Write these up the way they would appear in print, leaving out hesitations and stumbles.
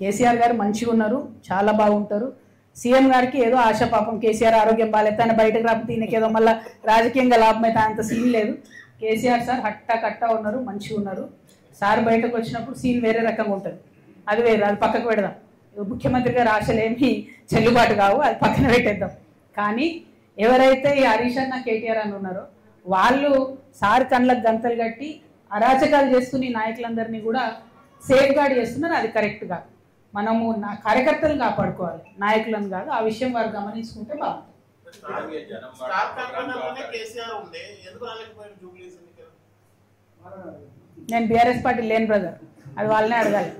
కేసీఆర్ గారు మంచిగా ఉన్నారు, చాలా బాగుంటారు. సీఎం గారికి ఏదో ఆశ, పాపం కేసీఆర్ ఆరోగ్యం బాగాలేదు, ఆయన బయటకు రాకపోతే ఈయనకి ఏదో మళ్ళీ రాజకీయంగా లాభం అయితే అంత సీన్ లేదు. కేసీఆర్ సార్ హట్టా కట్టా ఉన్నారు, మంచిగా ఉన్నారు. సార్ బయటకు వచ్చినప్పుడు సీన్ వేరే రకంగా ఉంటుంది, అది వేరే, అది పక్కకు పెడదాం. ముఖ్యమంత్రి గారు ఆశలేమి చెల్లుబాటు కావు, అది పక్కన పెట్టేద్దాం. కానీ ఎవరైతే ఈ హరీష్ అన్న కేటీఆర్ అని ఉన్నారో వాళ్ళు సార్ కళ్ళకు గంతలు కట్టి అరాచకాలు చేస్తున్న నాయకులందరినీ కూడా సేఫ్ గార్డ్ చేస్తున్నారు. అది కరెక్ట్ కాదు. మనము కార్యకర్తలను కాపాడుకోవాలి, నాయకులను కాదు. ఆ విషయం వారు గమనించుకుంటే బాగుంటుంది. నేను బీఆర్ఎస్ పార్టీ లేని బ్రదర్, అది వాళ్ళనే అడగాలి.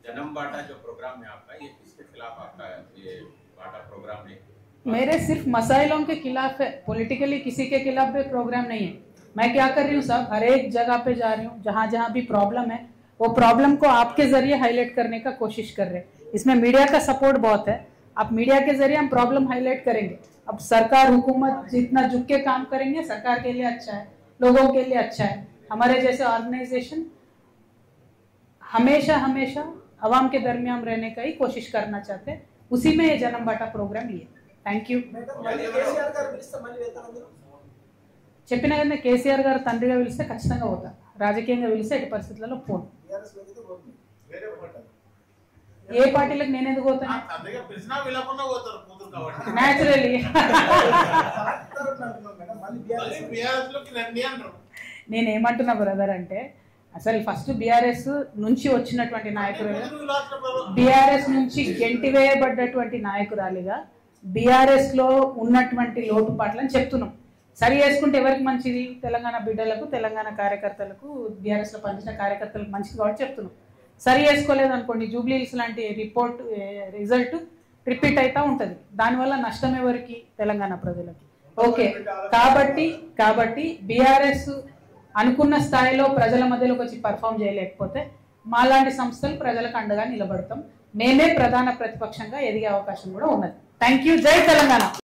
जन्म बांटा जो प्रोग्राम है आपका, ये किसके खिलाफ आपका ये बांटा प्रोग्राम है? मेरे सिर्फ मसाइलों के खिलाफ है, पॉलिटिकली किसी के खिलाफ भी प्रोग्राम नहीं है. मैं क्या कर रही हूँ साहब, हर एक जगह पे जा रही हूँ, जहाँ जहाँ भी प्रॉब्लम है वो प्रॉब्लम को आपके जरिए हाईलाइट करने का कोशिश कर रहे हैं. इसमें मीडिया का सपोर्ट बहुत है. आप मीडिया के जरिए हम प्रॉब्लम हाईलाइट करेंगे. अब सरकार हुकूमत जितना झुक के काम करेंगे सरकार के लिए अच्छा है, लोगों के लिए अच्छा है. हमारे जैसे ऑर्गेनाइजेशन हमेशा हमेशा अवाम के दरमियान रहने का ही कोशिश करना चाहते हैं. उसी में ये जन्म बाटा प्रोग्राम लिए. Thank you. చెప్పిన కదా కేసీఆర్ గారు తండ్రిగా పిలిస్తే ఖచ్చితంగా పోతా, రాజకీయంగా పిలిస్తే ఎట్టి పరిస్థితులలో పోను. ఏ పార్టీలకు నేను ఎందుకు పోతాను? న్యాచురలీ నేనేమంటున్నా బ్రదర్ అంటే, అసలు ఫస్ట్ బీఆర్ఎస్ నుంచి వచ్చినటువంటి నాయకురాలు, బీఆర్ఎస్ నుంచి గెంటివేయబడ్డటువంటి నాయకురాలిగా బీఆర్ఎస్ లో ఉన్నటువంటి లోటుపాట్లని చెప్తున్నాం. సరి చేసుకుంటే ఎవరికి మంచిది? తెలంగాణ బిడ్డలకు, తెలంగాణ కార్యకర్తలకు, బీఆర్ఎస్ లో పనిచేసిన కార్యకర్తలకు మంచిది కాబట్టి చెప్తున్నాం. సరి చేసుకోలేదు అనుకోండి, జూబ్లీహిల్స్ లాంటి రిజల్ట్ రిపీట్ అవుతూ ఉంటుంది. దానివల్ల నష్టం ఎవరికి? తెలంగాణ ప్రజలకి. ఓకే, కాబట్టి బీఆర్ఎస్ అనుకున్న స్థాయిలో ప్రజల మధ్యలోకి వచ్చి పర్ఫామ్ చేయలేకపోతే మాలాంటి సంస్థలు ప్రజలకు అండగా నిలబడతాం. మేమే ప్రధాన ప్రతిపక్షంగా ఎదిగే అవకాశం కూడా ఉన్నది. Thank you. జై తెలంగాణ.